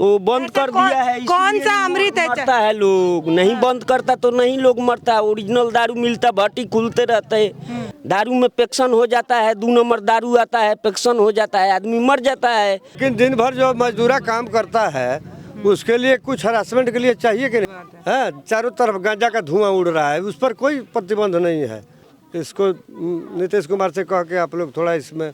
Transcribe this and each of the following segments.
तो बंद कर दिया है। कौन सा अमृत है? मरता है लोग, नहीं बंद करता तो नहीं लोग मरता। ओरिजिनल दारू मिलता, भट्टी खुलते रहते हैं। दारू में पेक्शन हो जाता है, 2 नंबर दारू आता है, पेक्शन हो जाता है, आदमी मर जाता है। लेकिन दिन भर जो मजदूरा काम करता है उसके लिए कुछ हरासमेंट के लिए चाहिए कि नहीं है। चारों तरफ गांजा का धुआं उड़ रहा है, उस पर कोई प्रतिबंध नहीं है। इसको नीतीश कुमार से कह के आप लोग थोड़ा इसमें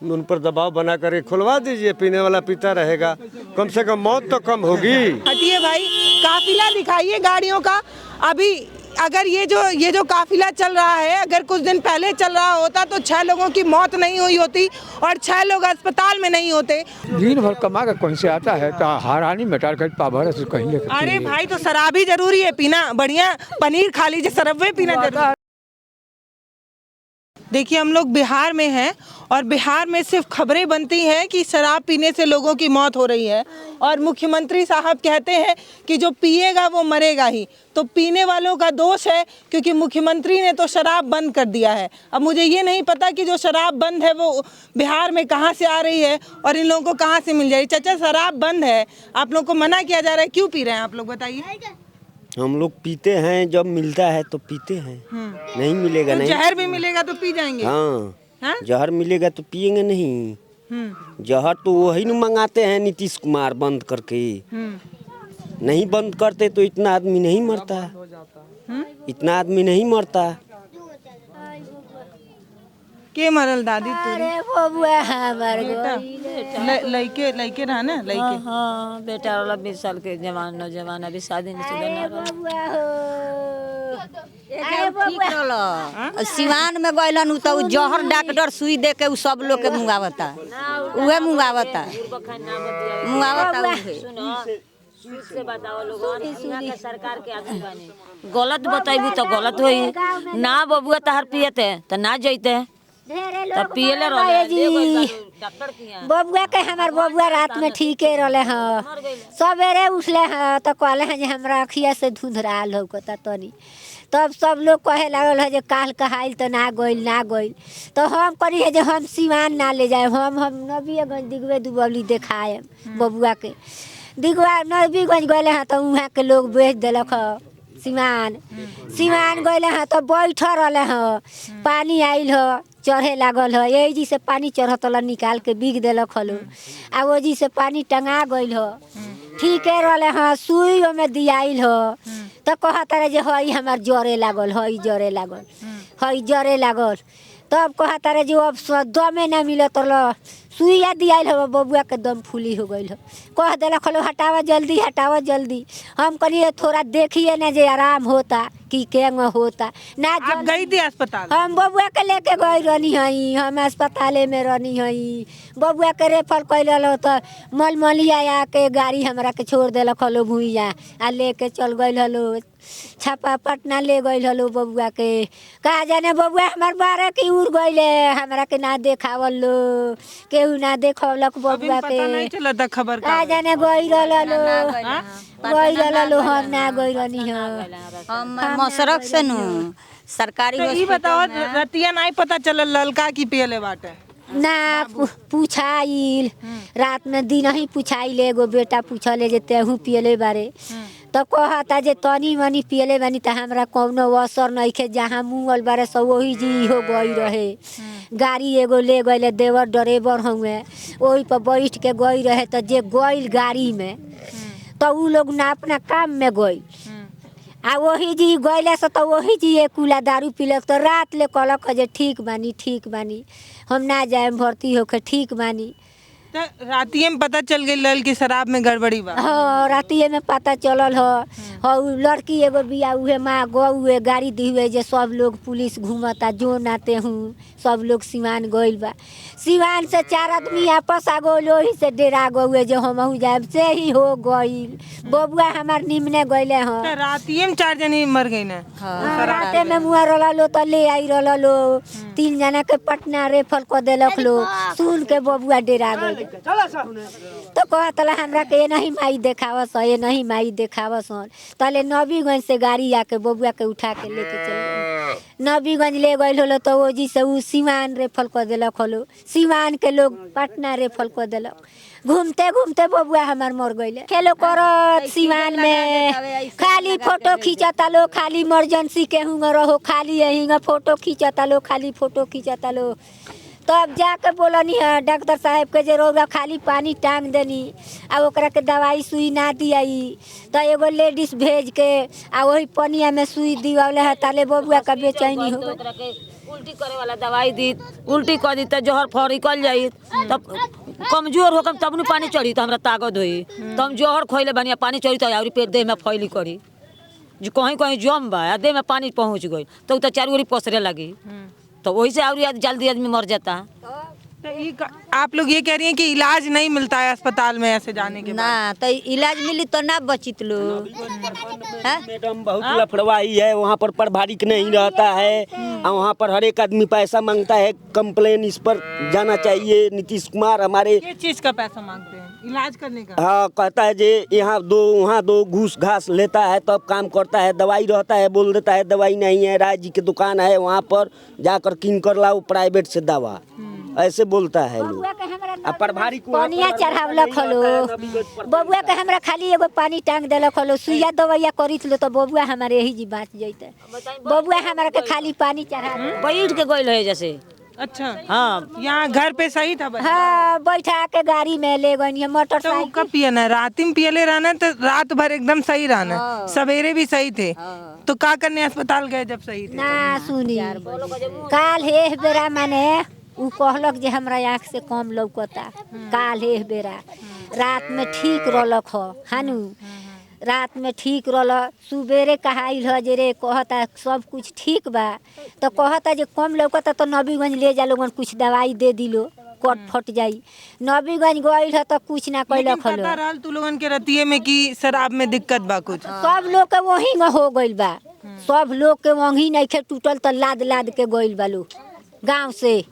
उन पर दबाव बना करके खुलवा दीजिए, पीने वाला पीता रहेगा, कम से कम मौत तो कम होगी। हटिए भाई, काफिला दिखाइए गाड़ियों का। अभी अगर ये जो काफिला चल रहा है, अगर कुछ दिन पहले चल रहा होता तो 6 लोगों की मौत नहीं हुई होती और 6 लोग अस्पताल में नहीं होते। दिन भर कमा कर कहीं से आता है तो हारानी मेटार कर पाभर से कहीं लेकर। अरे भाई, तो शराब ही जरूरी है पीना? बढ़िया पनीर खा लीजिए, शराब पीना जरूरी है। देखिए, हम लोग बिहार में हैं और बिहार में सिर्फ खबरें बनती हैं कि शराब पीने से लोगों की मौत हो रही है और मुख्यमंत्री साहब कहते हैं कि जो पिएगा वो मरेगा ही। तो पीने वालों का दोष है क्योंकि मुख्यमंत्री ने तो शराब बंद कर दिया है। अब मुझे ये नहीं पता कि जो शराब बंद है वो बिहार में कहाँ से आ रही है और इन लोगों को कहाँ से मिल जाएगी। चाचा, शराब बंद है, आप लोग को मना किया जा रहा है, क्यों पी रहे हैं आप लोग, बताइए। हम लोग पीते हैं, जब मिलता है तो पीते हैं, नहीं मिलेगा तो नहीं। जहर भी मिलेगा तो पी जाएंगे? हाँ, जहर मिलेगा तो पिएंगे नहीं। जहर तो वही न मंगाते हैं नीतीश कुमार बंद करके। नहीं बंद करते तो इतना आदमी नहीं मरता, इतना आदमी नहीं मरता। के मरल दादी? अरे बबुआ मर गई। लइके रहा ना, लइके। हाँ, बेटा वाला 20 साल के जवान नौजवान अभी शादी नहीं शुदा। सिवान में गइलन तो जहर डॉक्टर सुई दे के सब लोग के मुंगावता, उहे मुंगावता। से बताओ लोगन, यहाँ के सरकार के आदमी बने गलत बताइबू तो गलत होई ना। बबुआ तहर पियते तो ना जइते, तब पियले रहले डॉक्टर किया। बबुआ के हमार बबुआ रात में ठीके रहले हैं, सवेरे उठले हैं तो कहले हैं जे हमरा अखिया से धुंधराल होता तनी। तब सब लोग कहे लगल है जे काल कहाइल तो ना गइल। तो हम करी है जे हम सिवान ना ले जाए, हम नबीगंज दिगवे दुबौली देखाए बबुआ के। दिगवा नबीगंज गए हैं तो वहाँ के लोग बेच दिलक है। सिवान गए हैं तो बैठ रहे हैं, पानी आइल है, चढ़े लागल है, यही जी से पानी चढ़त निकाल के बिग दिलक हलो। आ वो जी से पानी टंगा गइल हो, ठीके रहे हैं, सुई में दियाइल हो। तो कहता रहे जे हई हमार जरे लागल, हई जरे लागल। तब कहता रहे जो अब दमे ना मिलत रहा, सुइया दियाइल हो, बबुआ के दम फूली हो गई हो। कह दिलक हलो हटावा जल्दी। हम कहिए थोड़ा देखिए ना जे आराम होता कि केंग होता ना। आप गई थी अस्पताल? हम बबुआ के लेके गई रहनी हई, हम अस्पताले में रहनी हई। बबुआ के रेफर कैल तो मलमलिया के गाड़ी हमरा के छोड़ दिलक हलो भुइया आ लेके चल गई हलो छापा पटना ले गई हलो बबुआ के। कहा जाने बबुआ हमार 12 की उड़ गईले, हमरा के ना देखावल लो, केहू ना देखौलक बबुआ के। नहीं चला था खबर कहा जाने गई रहलो हम ना गई रहनी हम मसरक से नु सरकारी। तो ये बताओ, रतिया नहीं पता चलल ललका की पियले बाटे ना? पूछाइल रात में दिन ही पूछाइल, एगो बेटा पूछले जे तेहू पियले बारे। तो कहता जे तनी मनी पियले बानी तो हमरा कौनो असर नहीं खे, जहाँ मुँगल बारे सब वही जी हो गई रहे। गाड़ी एगो ले गए, देवर ड्राइवर हुए, वही पर बैठ के गई रहे। तो जे गई गाड़ी में तो उ लोग ना अपना काम में गई, आ वही जी गैले से तो वही जी एक कुला दारू पीलक। तो रात ले कहलक जे ठीक बानी हम ना जाए भर्ती होके, ठीक बानी। तो रातिये में पता चल गई लल की शराब में गड़बड़ी बा? हाँ, रातिये में पता चलल हो। लड़की एगो बिया उहे माँ गए गाड़ी दी हुए जे सब लोग पुलिस घूमता जो नाते हूँ, सब लोग सिवान गइल बा। सिवान से 4 आदमी आपस आ गइल, वही से डेरा गए जे हम जाए से ही हो गइल। बबुआ हमार निमने गइले हैं। तो रातिये में 4 जनी मर गई ना? राते में मुआ रहलो तो ले आई रहलो, 3 जना के पटना रेफर कर देलक लो। सुन के बबुआ डेरा गइल। तो कहतला हमरा के नहीं माई देखावस तले नबीगंज से गाड़ी आके बबुआ के उठा के लेके चल गए। नबीगंज ले गए हलो तो वो जी से उ सिवान रेफर कर देलक हलो, सिवान के लोग पटना रेफर कर देलक। घूमते घूमते बबुआ हमार मर गइले। खेलो करत सिवान में खाली फोटो खींचता लो, खाली इमरजेंसी के हुंगा रहो, खाली यही फोटो खींचता लो, खाली फोटो खींचता लो। तब जाके बोलनी है डॉक्टर साहब के जे रौरा खाली पानी टांग देनी आ ओकरा के दवाई सुई ना दियाई, तो एगो लेडीज भेज के आ वही पनिया में सुई दिवाले है, ताले बबुआ का बेचैनी हो गई। उल्टी करे वाला दवाई दी, उल्टी कर दी तो जहर फर निकल जाई, तब कमजोर होकर तब न पानी चढ़ी तो हमरा ताकत होई। तो हम जहर खोइले बनिया पानी चढ़ी तो और पेट देह में फैली करी, जो कहीं कहीं जम बा देह में पानी पहुँच गई तो चारू ओरी पसरे लगी, तो वही से और जल्दी आदमी मर जाता। तो आप लोग ये कह रही हैं कि इलाज नहीं मिलता है अस्पताल में ऐसे जाने के ना, तो इलाज मिली तो ना बचित लोग। मैडम बहुत लफड़वाई है, वहाँ पर प्रभारी नहीं रहता है और वहाँ पर हर एक आदमी पैसा मांगता है। कंप्लेन इस पर जाना चाहिए। नीतीश कुमार हमारे किस चीज का पैसा मांगते हैं? इलाज करने का? हाँ, कहता है जे यहाँ दो वहाँ दो, घूस घास लेता है तब काम करता है। दवाई रहता है बोल देता है दवाई नहीं है, राय जी की दुकान है वहाँ पर जाकर किन कर लाओ प्राइवेट से दवा, ऐसे बोलता है लोग। प्रभारी को पनिया चढ़ावलक हलो, बबुआ के हमरा खाली एगो पानी टांग देलक हलो, सुइया दवाइया करित लो तो बबुआ हमारे यही जी बाँच जैते। बबुआ हमारा के खाली पानी चढ़ा बैठ के गइल है जैसे। अच्छा, हाँ, यहाँ घर पे सही था बच्चा? हाँ, बैठा के गाड़ी में ले गई तो मोटरसाइकिल। कब पियना? रात में पियले रहना तो रात भर एकदम सही रहना, सवेरे भी सही थे, तो का करने अस्पताल गए जब सही थे? ना सुनी काल हे बेरा माने उ कहलक जे हमरा आँख से कम लौकता, काल हे बेरा रात में ठीक रहलक हानू, रात में ठीक रहल। सुबेरे कहाइल ह जे रे कहता सब कुछ ठीक बा, तो कहता जे कम लौकता तो नबीगंज ले जा लोगन कुछ दवाई दे दिलो कट फट जाई। नबीगंज गइल ह तो कुछ ना कैलक हलो। पता रहल तू लोगन के रतिये में कि शराब में दिक्कत बा कुछ? सब लोग के वही में हो गइल बा, सब लोग के वही नहीं खे टूटल तो लाद लाद के गइल बा लोग गाँव से।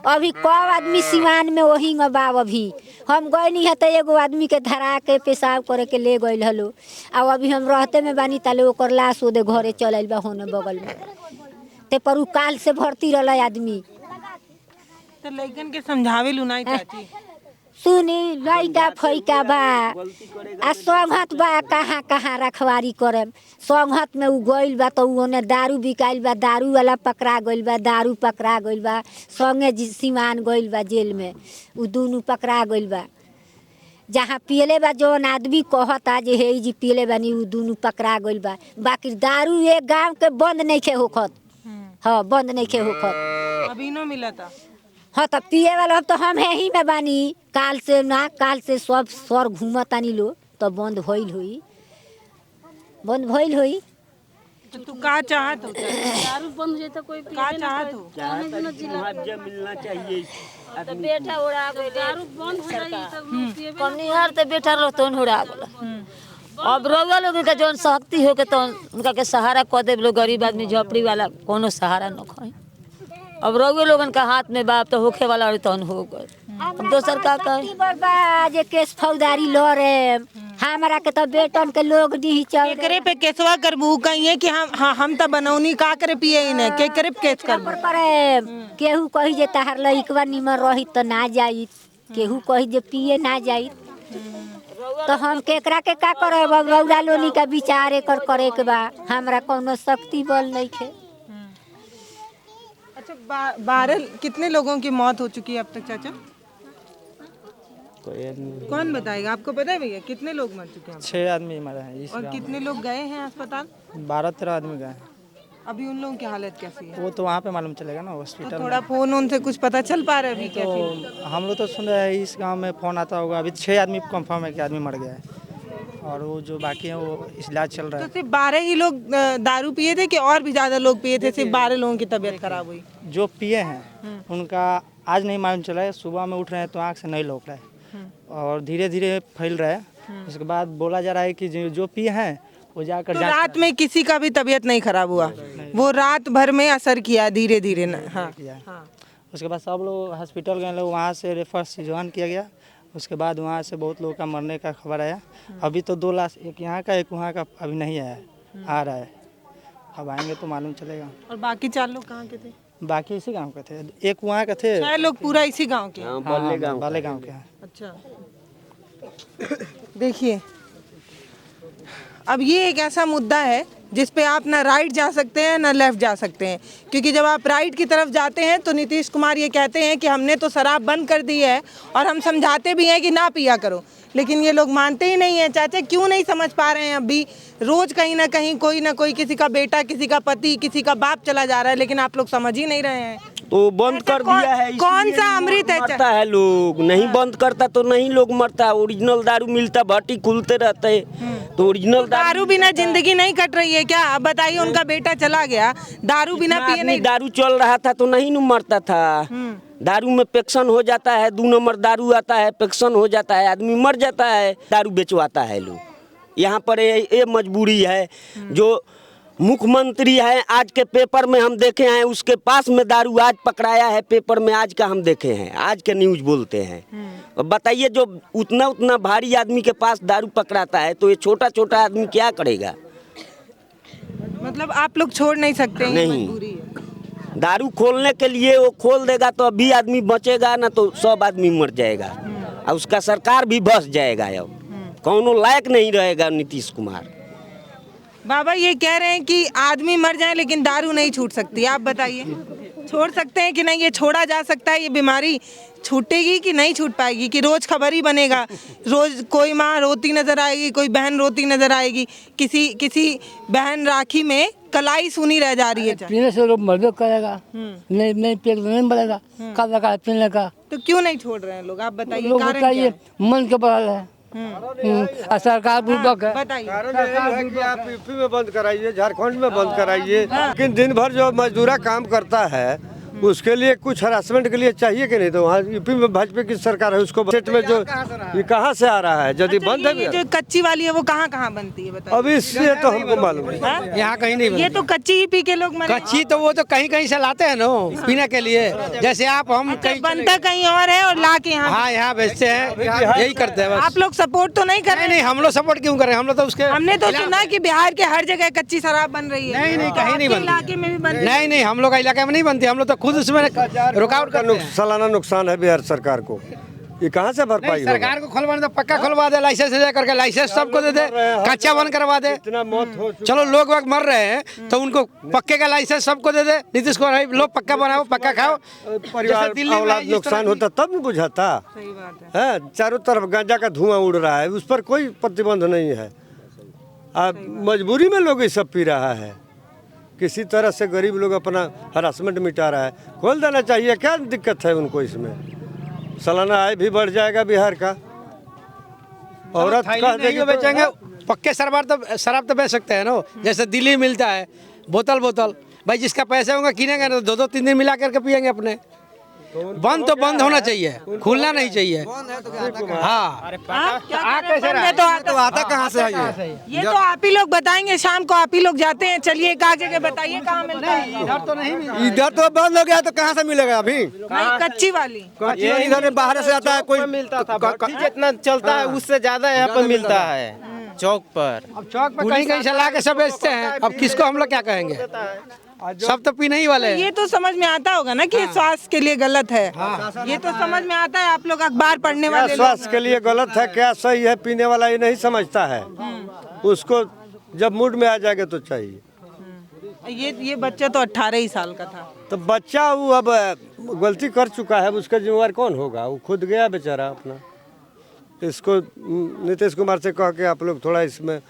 अभी कब आदमी सिवान में वही में बा। अभी हम गए नहीं है तो एगो आदमी के धरा के पेशाब करे के ले गइल हलो, और अभी हम रहते में बानी ताले ओकर लाश ओदे घरे चल बा होने बगल में, ते पर उ काल से भर्ती रहल आदमी। तो लइकन के समझावे लू नहीं चाची? सुनी लइका फैका बा आ संगत बा, कहाँ कहाँ रखवारी करे संगत में उ गइल बा तो ओने दारू बिकाइल बा, दारू वाला पकड़ा गइल बा, दारू पकड़ा गइल बा, संगे सिवान गइल बा जेल में, उ दोनों पकड़ा गइल बा। जहाँ पियले बा जौन आदमी कहता जे हे जी पियले बानी उ दोनों पकड़ा गइल बा। बाकी दारू एक गाँव के बंद नहीं खे होखत, हाँ बंद नहीं खे होखत। अभी न मिला था? हाँ, तो पिए वाला तो हम यही में बानी, काल से ना काल से सब सर घूमतानी लो तो बंद भइल हुई, बंद भइल हुई। तो तू का चाहत हो? दारू बंद हो जाए तो कोई का चाहत हो? मुआवजा मिलना चाहिए। तो बेटा उड़ा गई, दारू बंद हो जाए तो कनिहार तो बेटा रहतो उड़ा गला। अब रोगा लोग के जौन शक्ति हो के तो उनका के सहारा कह दे लोग, गरीब आदमी झोपड़ी वाला कोनो सहारा न खाई। अब रोगे लोगन का हाथ में बाप तो होखे वाला तहन हो गए, अब दोसर का कहे। बर्बाद जे केस फौजदारी लड़े हमारा के तो बेटन के लोग दी चल केकरे पे केसवा करबू? कहिए कि हम तो बनौनी का करे पिए इने केकरे पे केस करबू? करे केहू कही जे तहार लइकवा निमन रही तो ना जाई, केहू कही जे पिए ना जाई, तो हम केकरा के का करे? रौदा लोनी का विचार एकर करे के बा, हमरा कोनो शक्ति बल नहीं खे। अच्छा, 12 कितने लोगों की मौत हो चुकी है अब तक चाचा? कौन बताएगा? आपको पता है भैया कितने लोग मर चुके हैं? 6 आदमी मरे हैं इस और कितने लोग गए हैं अस्पताल? 12-13 आदमी गए हैं। अभी उन लोगों की हालत कैसी है? वो तो वहाँ पे मालूम चलेगा ना तो हॉस्पिटल थोड़ा फोन उनसे कुछ पता चल पा रहा है अभी में। कैसी? तो हम लोग तो सुन रहे हैं इस गांव में फ़ोन आता होगा। अभी 6 आदमी कंफर्म है कि आदमी मर गया है, और वो जो बाकी हैं वो इलाज चल रहा तो है। सिर्फ 12 ही लोग दारू पिए थे कि और भी ज़्यादा लोग पिए थे? सिर्फ 12 लोगों की तबीयत खराब हुई? जो पिए हैं उनका आज नहीं मालूम चला है, सुबह में उठ रहे हैं तो आँख से नहीं लौक रहा है और धीरे धीरे फैल रहा है। उसके बाद बोला जा रहा है कि जो पिए हैं वो जाकर तो रात में किसी का भी तबीयत नहीं खराब हुआ? वो रात भर में असर किया धीरे धीरे ना? हाँ, हाँ। उसके बाद सब लोग हॉस्पिटल गए, लोग वहाँ से रेफर सिजवान किया गया। उसके बाद वहाँ से बहुत लोगों का मरने का खबर आया। अभी तो 2 लाश, एक यहाँ का एक वहाँ का अभी नहीं आया है, आ रहा है, अब आएंगे तो मालूम चलेगा। और बाकी 4 लोग कहाँ के थे? बाकी इसी गांव के थे, एक वहाँ के थे। 6 लोग पूरा इसी गांव के? हाँ, बाले गांव के हैं। अच्छा, देखिए, अब ये एक ऐसा मुद्दा है जिस पे आप ना राइट जा सकते हैं ना लेफ्ट जा सकते हैं, क्योंकि जब आप राइट की तरफ जाते हैं तो नीतीश कुमार ये कहते हैं कि हमने तो शराब बंद कर दी है और हम समझाते भी हैं कि ना पिया करो, लेकिन ये लोग मानते ही नहीं हैं। चाचा क्यों नहीं समझ पा रहे हैं? अभी रोज कहीं ना कहीं कोई ना कोई, किसी का बेटा, किसी का पति, किसी का बाप चला जा रहा है, लेकिन आप लोग समझ ही नहीं रहे हैं। तो बंद कर दिया है, कौन इसलिए सा अमृत है? मरता है लोग, नहीं बंद करता तो नहीं लोग मरता। ओरिजिनल दारू मिलता, भट्टी खुलते रहते, तो ओरिजिनल दारू बिना जिंदगी नहीं कट रही है क्या? अब बताइए, उनका बेटा चला गया, दारू बिना पिए नहीं। दारू चल रहा था तो नहीं न मरता था। दारू में पेक्शन हो जाता है, 2 नंबर दारू आता है, पेक्शन हो जाता है, आदमी मर जाता है, दारू बेचवाता है लोग। यहाँ पर ये मजबूरी है। जो मुख्यमंत्री है, आज के पेपर में हम देखे हैं, उसके पास में दारू आज पकड़ाया है, पेपर में आज का हम देखे हैं, आज के न्यूज बोलते हैं। अब बताइए, जो उतना भारी आदमी के पास दारू पकड़ाता है तो ये छोटा छोटा आदमी क्या करेगा? मतलब आप लोग छोड़ नहीं सकते हैं, नहीं। मजबूरी है। दारू खोलने के लिए वो खोल देगा तो अभी आदमी बचेगा ना, तो सब आदमी मर जाएगा और उसका सरकार भी बस जाएगा। अब कौनो लायक नहीं रहेगा नीतीश कुमार। बाबा ये कह रहे हैं कि आदमी मर जाए लेकिन दारू नहीं छूट सकती, आप बताइए छोड़ सकते हैं कि नहीं? ये छोड़ा जा सकता है? ये बीमारी छूटेगी कि नहीं छूट पाएगी? कि रोज खबर ही बनेगा, रोज कोई माँ रोती नजर आएगी, कोई बहन रोती नजर आएगी, किसी बहन राखी में कलाई सुनी रह जा रही है। पीने से लोग मरबे करेगा, नहीं पेट नहीं बढ़ेगा, का लगा पीने का। तो क्यों नहीं छोड़ रहे हैं लोग, आप बताइए? लोग बताइए, मन के बड़ा है, सरकार बुर्बक है। बताइए। कारण यही है कि आप यूपी में बंद कराइए, झारखंड में बंद कराइए, लेकिन दिन भर जो मजदूरा काम करता है उसके लिए कुछ हरासमेंट के लिए चाहिए कि नहीं? तो वहाँ यूपी में भाजपा की सरकार है, उसको बजट में जो ये कहाँ से आ रहा है? यदि बंद है, ये जो कच्ची वाली है वो कहाँ बनती है बताइए? अब इससे तो हमको मालूम है। यहाँ कहीं नहीं ये तो कच्ची ही पी के लोग मरे। कच्ची तो वो तो कहीं से लाते हैं ना पीने के लिए, जैसे आप हम कहीं बनता कहीं और है और ला के यहाँ। हाँ, यहाँ बेचते हैं, यही करते हैं बस। आप लोग सपोर्ट तो नहीं कर रहे? नहीं, हम लोग सपोर्ट क्यों करें? हम लोग तो उसके, हमने तो सुना कि बिहार के हर जगह कच्ची शराब बन रही है। नहीं, कहीं नहीं बनती। इलाके में भी बन रही है? नहीं, हम लोग का इलाके में नहीं बनती, हम लोग तो खुद उसमें रुकावट का सालाना नुकसान है बिहार सरकार को, ये कहाँ से भरपाई? सरकार को खुलवाने तो पक्का खुलवा दे, लाइसेंस ले करके लाइसेंस सबको दे दे, कच्चा बंद करवा दे। इतना मौत हो चुका। चलो लोग वक्त मर रहे हैं तो उनको पक्के का लाइसेंस सबको दे दे। नीतीश कुमार लोग पक्का बनाओ, पक्का खाओ। परिवार औलाद नुकसान होता तब न बुझाता है। चारों तरफ गांजा का धुआं उड़ रहा है, उस पर कोई प्रतिबंध नहीं है। अब मजबूरी में लोग ये सब पी रहा है, किसी तरह से गरीब लोग अपना हरासमेंट मिटा रहा है। खोल देना चाहिए, क्या दिक्कत है उनको इसमें? सालाना आय भी बढ़ जाएगा बिहार का। औरत कह देगी बेचेंगे, पक्के शराब तो बेच सकते हैं ना, जैसे दिल्ली मिलता है बोतल भाई, जिसका पैसे होंगे किनेंगे ना, 2-3 दिन मिला करके पियेंगे अपने। बंद तो बंद होना चाहिए, खुलना नहीं चाहिए। हाँ, तो आता कहाँ से है ये तो आप ही लोग बताएंगे, शाम को आप ही लोग जाते हैं। चलिए एक आगे के बताइए कहाँ मिलता है? इधर तो नहीं मिलता। इधर तो बंद हो गया, तो कहाँ से मिलेगा अभी? नहीं, कच्ची वाली इधर बाहर से आता है कोई। मिलता था, जितना चलता है उससे ज्यादा यहाँ पर मिलता है चौक पर। अब चौक पर कहीं से ला के सब बेचते हैं, अब किसको हम लोग क्या कहेंगे? सब तो पीने ही वाले हैं। ये तो समझ में आता होगा ना कि स्वास्थ्य के लिए गलत है। ये तो समझ में आता है, आप लोग अखबार पढ़ने वाले। स्वास्थ्य के लिए गलत है, क्या सही है, पीने वाला ये नहीं समझता है। उसको जब मूड में आ जाएगा तो चाहिए। ये बच्चा तो 18 ही साल का था। तो बच्चा वो अब गलती कर चुका है, उसका जिम्मेवार कौन होगा? वो खुद गया बेचारा अपना। इसको नीतीश कुमार से कह के आप लोग थोड़ा इसमें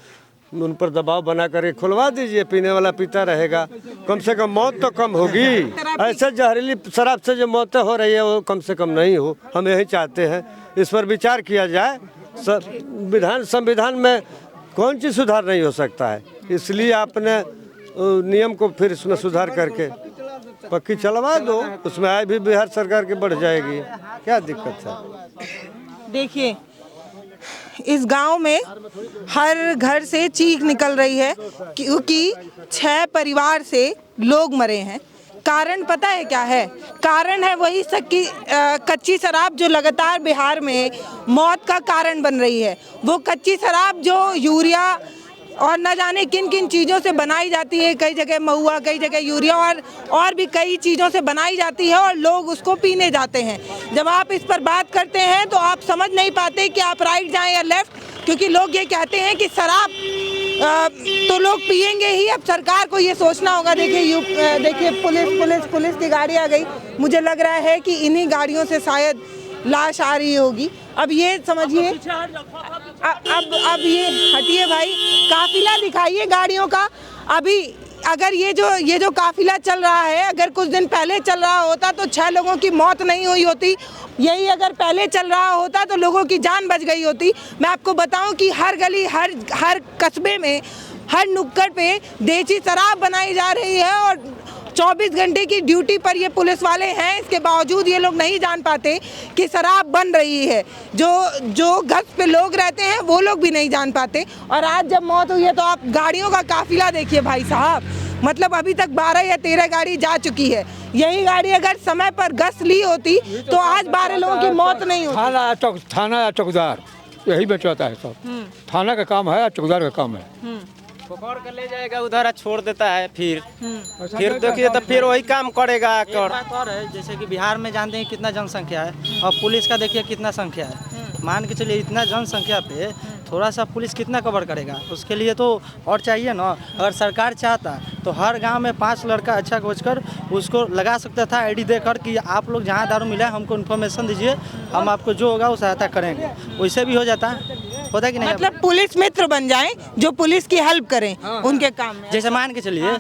उन पर दबाव बना करके खुलवा दीजिए, पीने वाला पीता रहेगा, कम से कम मौत तो कम होगी। ऐसे जहरीली शराब से जो मौतें हो रही है वो कम से कम नहीं हो, हम यही चाहते हैं। इस पर विचार किया जाए। संविधान में कौन चीज़ सुधार नहीं हो सकता है, इसलिए आपने नियम को फिर इसमें सुधार करके पक्की चलवा दो, उसमें आय भी बिहार सरकार की बढ़ जाएगी, क्या दिक्कत है? देखिए, इस गांव में हर घर से चीख निकल रही है क्योंकि 6 परिवार से लोग मरे हैं। कारण पता है क्या है? कारण है वही कच्ची शराब जो लगातार बिहार में मौत का कारण बन रही है। वो कच्ची शराब जो यूरिया और न जाने किन किन चीज़ों से बनाई जाती है, कई जगह महुआ, कई जगह यूरिया और भी कई चीज़ों से बनाई जाती है और लोग उसको पीने जाते हैं। जब आप इस पर बात करते हैं तो आप समझ नहीं पाते कि आप राइट जाएं या लेफ्ट, क्योंकि लोग ये कहते हैं कि शराब तो लोग पिएंगे ही। अब सरकार को ये सोचना होगा। देखिए पुलिस की गाड़ी आ गई। मुझे लग रहा है कि इन्हीं गाड़ियों से शायद लाश आ रही होगी। अब ये समझिए, अब ये हटिए भाई, काफिला दिखाइए गाड़ियों का। अभी अगर ये जो काफिला चल रहा है, अगर कुछ दिन पहले चल रहा होता तो 6 लोगों की मौत नहीं हुई होती। यही अगर पहले चल रहा होता तो लोगों की जान बच गई होती। मैं आपको बताऊं कि हर गली, हर कस्बे में, हर नुक्कड़ पे देसी शराब बनाई जा रही है और 24 घंटे की ड्यूटी पर ये पुलिस वाले हैं। इसके बावजूद ये लोग नहीं जान पाते कि शराब बन रही है। जो गश्त पे लोग रहते हैं वो लोग भी नहीं जान पाते। और आज जब मौत हुई है तो आप गाड़ियों का काफिला देखिए भाई साहब, मतलब अभी तक 12 या 13 गाड़ी जा चुकी है। यही गाड़ी अगर समय पर गश्त ली होती तो आज 12 लोगों की मौत नहीं होती। थाना या चौकीदार यही बचाता है सब। थाना का काम है या चौकीदार का काम है। पकड़ कर ले जाएगा उधर, छोड़ देता है। फिर देखिए तो फिर वही काम करेगा। एक बात और है, जैसे कि बिहार में जानते हैं कितना जनसंख्या है और पुलिस का देखिए कितना संख्या है। मान के चलिए इतना जनसंख्या पे थोड़ा सा पुलिस कितना कवर करेगा? उसके लिए तो और चाहिए ना। अगर सरकार चाहता तो हर गांव में 5 लड़का अच्छा खोजकर उसको लगा सकता था, आईडी देकर कि आप लोग जहां दारू मिला है हमको इन्फॉर्मेशन दीजिए, हम आपको जो होगा वो सहायता करेंगे। वैसे भी हो जाता होता कि नहीं? मतलब पुलिस मित्र बन जाए जो पुलिस की हेल्प करें उनके काम में। जैसे मान के चलिए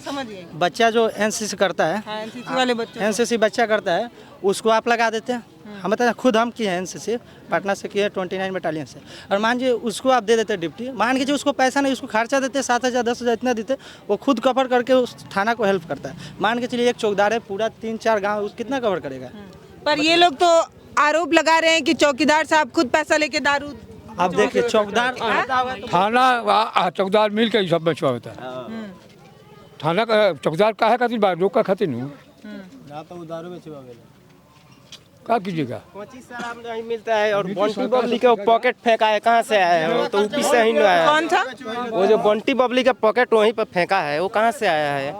बच्चा जो एनसीसी करता है, एनसीसी वाले बच्चे, एनसीसी बच्चा करता है, उसको आप लगा देते हैं। हम बताते खुद हम किए हैं एनसीसी, पटना से किए 29 बटालियन से। और मान लीजिए उसको आप दे देते डिप्टी, मान लीजिए उसको पैसा नहीं, उसको खर्चा देते 7,000 10,000 इतना देते, वो खुद कवर करके उस थाना को हेल्प करता है। मान के चलिए एक चौकीदार है, पूरा 3-4 गाँव कितना कवर करेगा? पर ये लोग तो आरोप लगा रहे हैं कि चौकीदार साहब खुद पैसा लेके दारू। अब देखिए चौकीदार थाना चौकीदार मिल के सब बचवा होता है। थाना का चौकीदार का है खातिर बाहर लोग का खातिर नहीं क्या कीजिएगा। शराब नहीं मिलता है और बंटी बबली का पॉकेट फेंका है, कहाँ से आया है? वो तो ऊपी से ही आया है। कौन सा? वो जो बंटी बबली का पॉकेट वहीं पर फेंका है, वो कहाँ से आया है?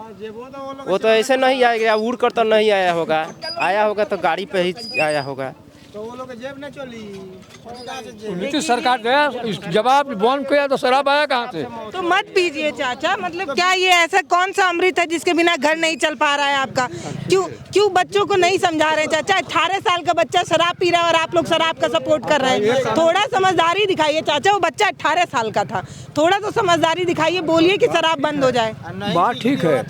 वो तो ऐसे नहीं आएगा, उड़ कर तो नहीं आया होगा, आया होगा तो गाड़ी पे ही आया होगा। तो वो लोग जेब न चली। नीतीश सरकार ने जवाब बंद किया तो शराब आया कहाँ से? तो मत पीजिए चाचा। मतलब क्या ये ऐसा कौन सा अमृत है जिसके बिना घर नहीं चल पा रहा है आपका? क्यों बच्चों को नहीं समझा रहे चाचा? 18 साल का बच्चा शराब पी रहा है और आप लोग शराब का सपोर्ट कर रहे हैं। थोड़ा समझदारी दिखाइए चाचा। वो बच्चा 18 साल का था, थोड़ा तो समझदारी दिखाइए, बोलिए कि शराब बंद हो जाए। बात ठीक है,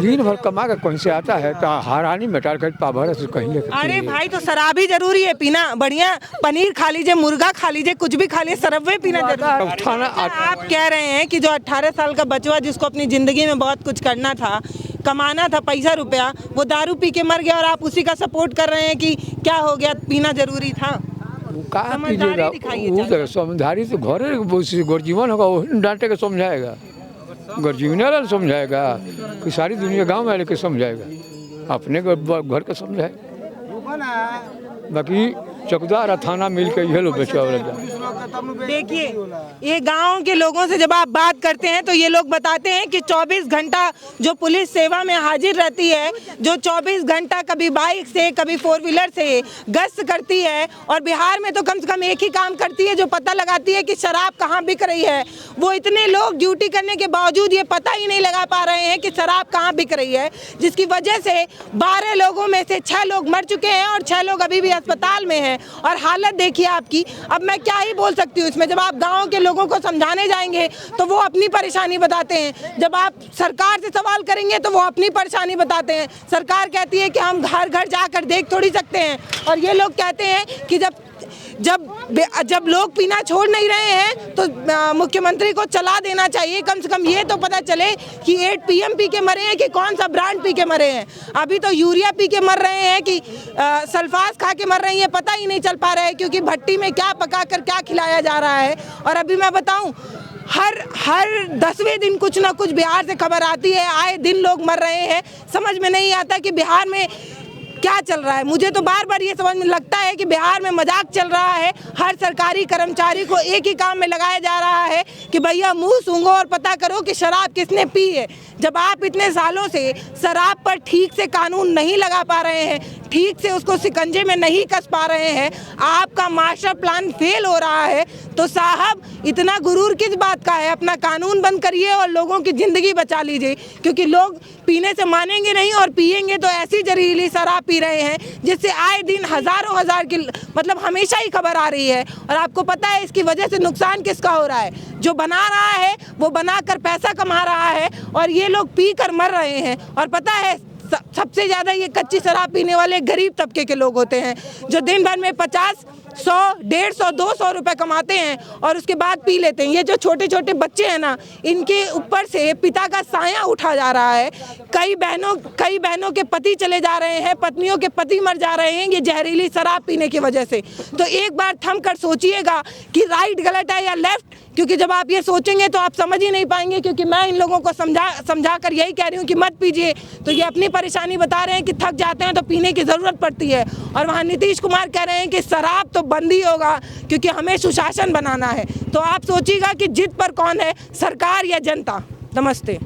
दिन भर कमा कर कहीं से आता है तो हारानी में टार कर पाभर से कहीं लेकर। अरे भाई तो शराब ही जरूरी है पीना? बढ़िया पनीर खा लीजिए, मुर्गा खा लीजिए, कुछ भी खा लीजिए, शराब पीना जरूरी है। आप कह रहे हैं कि जो 18 साल का बचवा जिसको अपनी जिंदगी में बहुत कुछ करना था, कमाना था पैसा रुपया, वो दारू पी के मर गया और आप उसी का सपोर्ट कर रहे हैं कि क्या हो गया, पीना जरूरी था? समझदारी तो घरे गर्जीवन होगा, वो डांटे के समझाएगा, गर्जीवन वाला समझाएगा कि सारी दुनिया गांव में लेके समझाएगा, अपने घर का समझाएगा। बाकी चौकीदार थाना मिल के ये लोग बचा। देखिए ये गांव के लोगों से जब आप बात करते हैं तो ये लोग बताते हैं कि 24 घंटा जो पुलिस सेवा में हाजिर रहती है, जो 24 घंटा कभी बाइक से कभी 4 व्हीलर से गश्त करती है, और बिहार में तो कम से कम एक ही काम करती है जो पता लगाती है कि शराब कहाँ बिक रही है। वो इतने लोग ड्यूटी करने के बावजूद ये पता ही नहीं लगा पा रहे हैं कि शराब कहाँ बिक रही है, जिसकी वजह से 12 लोगों में से 6 लोग मर चुके हैं और 6 लोग अभी भी अस्पताल में हैं। और हालत देखिए आपकी। अब मैं क्या ही बोल सकती हूँ इसमें। जब आप गांव के लोगों को समझाने जाएंगे तो वो अपनी परेशानी बताते हैं, जब आप सरकार से सवाल करेंगे तो वो अपनी परेशानी बताते हैं। सरकार कहती है कि हम घर घर जाकर देख थोड़ी सकते हैं, और ये लोग कहते हैं कि जब लोग पीना छोड़ नहीं रहे हैं तो मुख्यमंत्री को चला देना चाहिए। कम से कम ये तो पता चले कि 8 PM पी के मरे हैं कि कौन सा ब्रांड पी के मरे हैं। अभी तो यूरिया पी के मर रहे हैं कि सल्फास खा के मर रहे हैं, ये पता ही नहीं चल पा रहा है, क्योंकि भट्टी में क्या पका कर क्या खिलाया जा रहा है। और अभी मैं बताऊं, हर 10वें दिन कुछ ना कुछ बिहार से खबर आती है, आए दिन लोग मर रहे हैं। समझ में नहीं आता कि बिहार में क्या चल रहा है? मुझे तो बार बार ये समझ में लगता है कि बिहार में मजाक चल रहा है। हर सरकारी कर्मचारी को एक ही काम में लगाया जा रहा है कि भैया मुंह सूंघो और पता करो कि शराब किसने पी है। जब आप इतने सालों से शराब पर ठीक से कानून नहीं लगा पा रहे हैं, ठीक से उसको शिकंजे में नहीं कस पा रहे हैं, आपका मास्टर प्लान फेल हो रहा है, तो साहब इतना गुरूर किस बात का है? अपना कानून बंद करिए और लोगों की ज़िंदगी बचा लीजिए, क्योंकि लोग पीने से मानेंगे नहीं और पिएंगे तो ऐसी जहरीली शराब पी रहे हैं जिससे आए दिन हज़ारों हज़ार की मतलब हमेशा ही खबर आ रही है। और आपको पता है इसकी वजह से नुकसान किसका हो रहा है? जो बना रहा है वो बनाकर पैसा कमा रहा है और ये लोग पी कर मर रहे हैं। और पता है सबसे ज़्यादा ये कच्ची शराब पीने वाले गरीब तबके के लोग होते हैं, जो दिन भर में 50, 100, 150, 200 रुपए कमाते हैं और उसके बाद पी लेते हैं। ये जो छोटे छोटे बच्चे हैं ना, इनके ऊपर से पिता का साया उठा जा रहा है। कई बहनों के पति चले जा रहे हैं, पत्नियों के पति मर जा रहे हैं ये जहरीली शराब पीने की वजह से। तो एक बार थम कर सोचिएगा कि राइट गलत है या लेफ्ट, क्योंकि जब आप ये सोचेंगे तो आप समझ ही नहीं पाएंगे। क्योंकि मैं इन लोगों को समझा कर यही कह रही हूँ कि मत पीजिए, तो ये अपनी परेशानी बता रहे हैं कि थक जाते हैं तो पीने की ज़रूरत पड़ती है। और वहाँ नीतीश कुमार कह रहे हैं कि शराब तो बंद ही होगा क्योंकि हमें सुशासन बनाना है। तो आप सोचिएगा कि जिद पर कौन है, सरकार या जनता? नमस्ते।